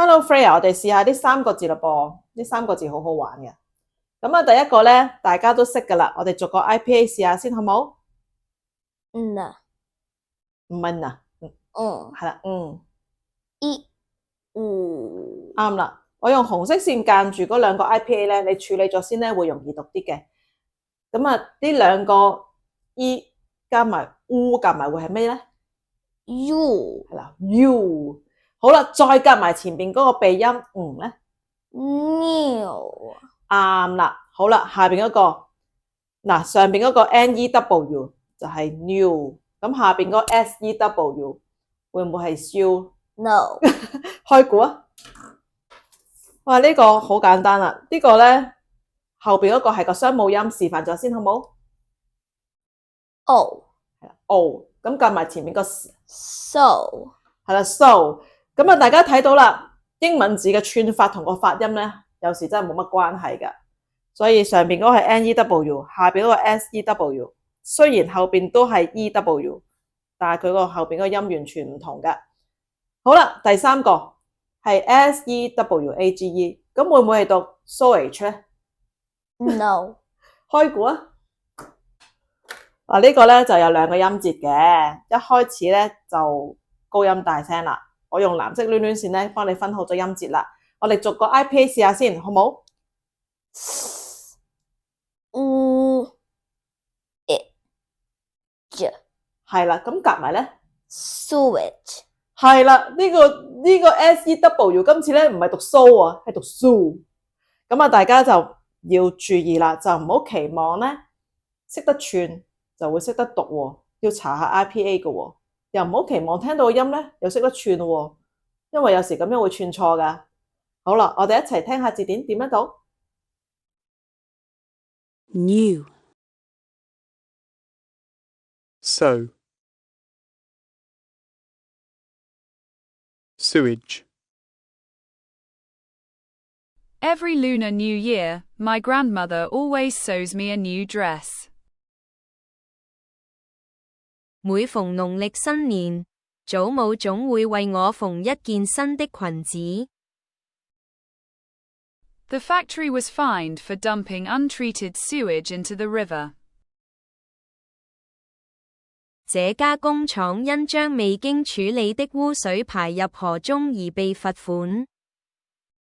Hello Freya，我哋試下呢三個字啦噃，呢三個字好好玩嘅。咁啊，第一個咧大家都識噶啦，我哋逐個 IPA 試下先好冇？呢，唔係嗱，係啦，一，五，啱啦。我用紅色線間住嗰兩個 IPA 咧，你處理咗先咧會容易讀啲嘅。咁啊，呢兩個 E 加埋 U 夾埋會係咩咧？ U，係啦，U。好啦，再夾埋前邊嗰個鼻音咧。New，啱啦，好啦，下邊嗰個嗱，上邊嗰個 NEW 就係 new，咁下邊嗰個 SEW 會唔會係 shoe？ No，開估啊！哇，呢個好簡單啦，呢個咧後邊嗰個係個雙母音，示範咗先好冇O，係啦，O，咁夾埋前面個 So，係啦 ，so，咁啊大家睇到啦，英文字嘅串法同個發音咧，有時真係冇乜關係㗎。所以上邊嗰個係 NEW， 下邊嗰個 SEW， 雖然後邊都係 EW， 但係佢個後邊嗰個音完全唔同嘅。好啦，第三個係 SEWAGE， 咁會唔會係讀 sewage 咧 No，開估啊！嗱，呢個咧就有兩個音節嘅，一開始咧就高音大聲啦。我用藍色攣攣線咧幫你分好咗音節啦。我哋逐個 IPA 試下先，好冇？係啦，咁夾埋咧 Switch，係啦，呢個 SEW 今次咧唔係讀 so 啊，係讀 su。咁啊，大家就要注意啦，就唔好期望咧識得串就會識得讀喎，要查下 IPA 嘅喎，又唔好期望聽到個音咧又識得串喎，因為有時咁樣會串錯噶。好啦，我哋一齊聽下字典點樣讀 New, so, sewage. Every Lunar New Year, my grandmother always sews me a new dress. 每逢農曆新年，祖母總會為我縫一件新的裙子。The factory was fined for dumping untreated sewage into the river. 這家工廠因將未經處理的污水排入河中而被罰款。